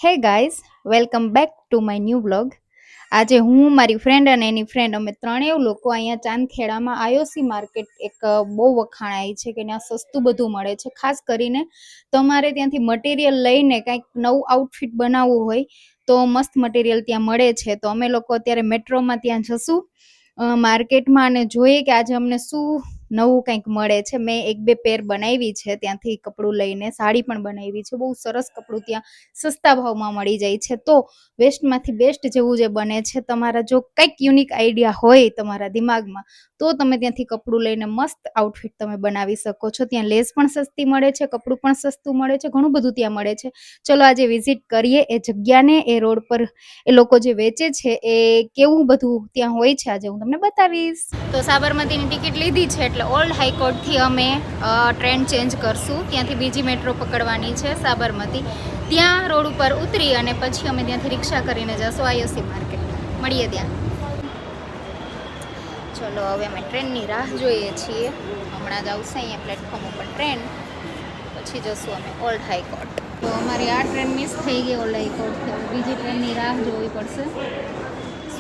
Hey guys, welcome back to my new blog. આજે હું, મારી ફ્રેન્ડ અને એની ફ્રેન્ડ, અમે ત્રણેય લોકો અહીંયા ચાંદખેડામાં આઈઓસી માર્કેટ એક બહુ વખાણાય છે કે ત્યાં સસ્તું બધું મળે છે. ખાસ કરીને તમારે ત્યાંથી મટીરિયલ લઈને કંઈક નવું આઉટફિટ બનાવવું હોય તો મસ્ત મટીરિયલ ત્યાં મળે છે. તો અમે લોકો અત્યારે મેટ્રોમાં ત્યાં જશું માર્કેટમાં અને જોઈએ કે આજે અમને શું નવું કંઈક મળે છે. મેં એક બે પેર બનાવી છે ત્યાંથી કપડું લઈને, સાડી પણ બનાવી છે. બહુ સરસ કપડું ત્યાં સસ્તા ભાવમાં મળી જાય છે. તો વેસ્ટમાંથી બેસ્ટ જેવું જે બને છે, તમારા જો કંઈક યુનિક આઈડિયા હોય તમારા દિમાગમાં તો તમે ત્યાંથી કપડું લઈને મસ્ત આઉટફિટ તમે બનાવી શકો છો. ત્યાં લેસ પણ સસ્તી મળે છે, કપડું પણ સસ્તું મળે છે, ઘણું બધું ત્યાં મળે છે. ચલો આજે વિઝિટ કરીએ એ જગ્યાને, એ રોડ પર એ લોકો જે વેચે છે એ કેવું બધું ત્યાં હોય છે આજે હું તમને બતાવીશ. તો સાબરમતીની ટિકિટ લીધી છે એટલે ઓલ્ડ હાઈકોર્ટથી અમે ટ્રેન ચેન્જ કરશું. ત્યાંથી બીજી મેટ્રો પકડવાની છે સાબરમતી. ત્યાં રોડ ઉપર ઉતરી અને પછી અમે ત્યાંથી રિક્ષા કરીને જશું આઈઓસી માર્કેટ. મળીએ ત્યાં. ચલો હવે અમે ટ્રેનની રાહ જોઈએ છીએ. હમણાં જ આવશે અહીંયા પ્લેટફોર્મ ઉપર ટ્રેન, પછી જશું અમે ઓલ્ડ હાઈકોર્ટ. તો અમારી આ ટ્રેન મિસ થઈ ગઈ ઓલ્ડ હાઈકોર્ટથી. બીજી ટ્રેનની રાહ જોવી પડશે.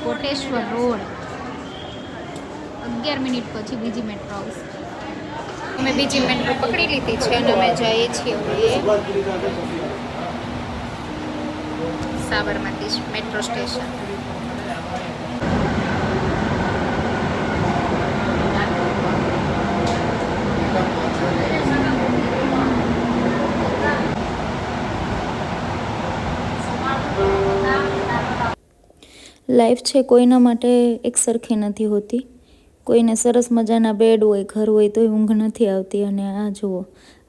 કોટેશ્વર રોડ 11 મિનિટ પછી બીજી મેટ્રો આવશે. અમે બીજી મેટ્રો પકડી લીધી છે અને અમે જઈએ છીએ હવે સાબરમતી મેટ્રો સ્ટેશન. લાઈફ છે કોઈના માટે એક સરખી નથી હોતી. કોઈને સરસ મજાના બેડ હોય, ઘર હોય તોય ઊંઘ નથી આવતી, અને આ જુઓ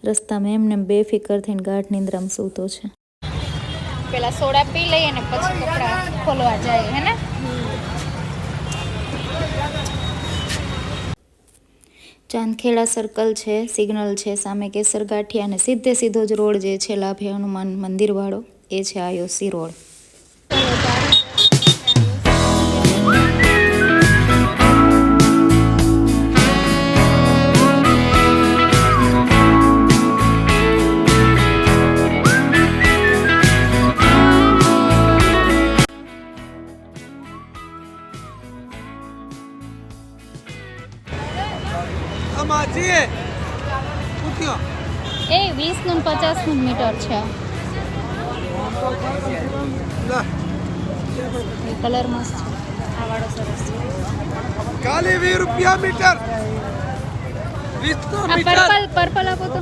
રસ્તામાં એમને બેફિકર થઈને ગાઢ નિંદ્રામાં સૂતો છે. પેલા સોડા પી લઈએ ને પછી કપડા ખોલવા જાય, હે ને? ચાંદખેડા સર્કલ છે, સિગ્નલ છે, સામે કેસર ગાંઠિયા, અને સીધો જ રોડ જે છે લાભે હનુમાન મંદિરવાળો, એ છે આઈઓસી રોડ. એ 20 નું 50 નું મીટર છે. કલર મસ્ત છે. આ વાળો સરસ છે. કાલી 20 રૂપિયા મીટર. 20 નો મીટર. પર્પલ આપો તો.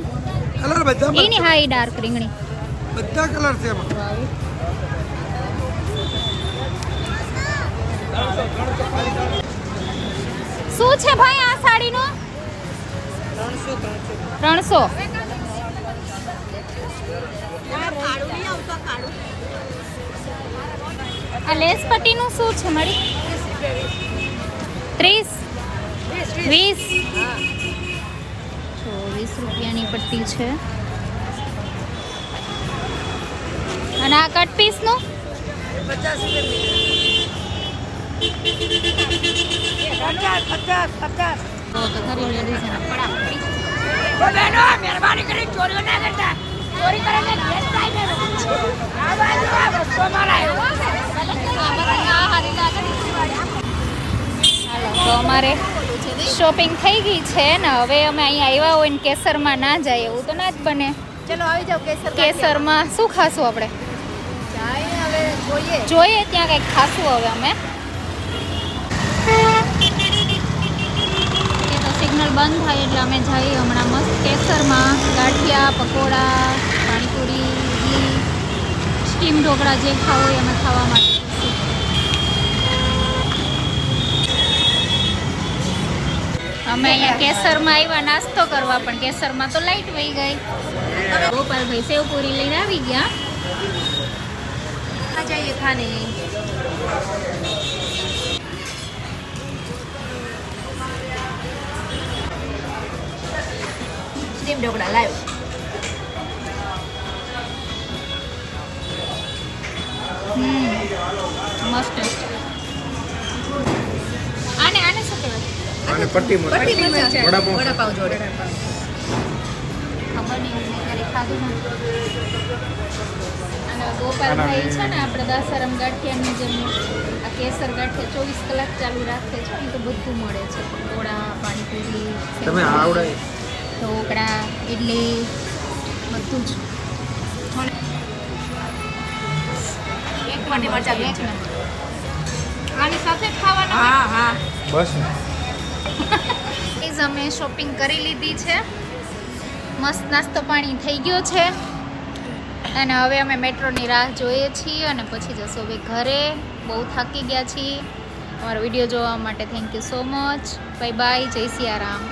કલર બધા એની હાઈ ડાર્ક રીંગણી. બધા કલર છે એમાં. શું છે ભાઈ આ સાડીનો? 300. આ લેસ પટ્ટીનું શું છે મારી? 30 20 રૂપિયાની પટ્ટી છે. અને આ કટ પીસનું 50. તો ખરી લેડી છે પડાપડી. બેનો મહેરબાની કરી ચોરીઓ ના કરતા. ચોરી કરે ને લેસ થાય ને. આ બાજુ આ બસો મારા હાલો. તો અમારે શોપિંગ થઈ ગઈ છે ને હવે અમે અહીંયા આવ્યા હોય ને કેસરમાં ના જાય એવું તો ના જ બને. ચલો આવી જાવ કેસરમાં શું ખાશું આપણે? હવે જોઈએ ત્યાં કંઈક ખાશું હવે અમે. સિગ્નલ બંધ થાય એટલે અમે જઈએ હમણાં મસ્ત કેસરમાં. ગાંઠિયા, પકોડા, પાણીપુરી, ઇડલી, સ્ટીમ ઢોકળા જે ખાવું હોય અમે ખાવા માટે. અમે અહીંયા કેસરમાં આવ્યા નાસ્તો કરવા, પણ કેસરમાં તો લાઈટ વહી ગઈ. ગોપાલભાઈ સેવપુરી લઈને આવી ગયા. आ जाइए खाने. Steam dhokla live. મસ્ત. આને શું કહેવાય? અને પટ્ટી वड़ा पाव जोड़े. બન્યું મેં ક્યારે ખાધું નથી. અને ગોપાલભાઈ છે ને આપણે દાસારામ ગાંઠિયાની જેમ આ કેસર ગાંઠિયા 24 કલાક ચાલુ રાખે છે એ તો બધું મળે છે. પકોડા, પાણીપુરી, તમે આવડે ઢોકળા, ઇડલી બધું જ. એક માટે મરચા એક ને આની સાથે જ ખાવાનું. હા હા બસ પ્લીઝ અમે શોપિંગ કરી લીધી છે, મસ્ત નાસ્તો પાણી થઈ ગયો છે અને હવે અમે મેટ્રોની રાહ જોઈએ છીએ અને પછી જશો હવે ઘરે. બહુ થાકી ગયા છીએ. અમારો વિડીયો જોવા માટે thank you so much. Bye bye. જય સિયારામ.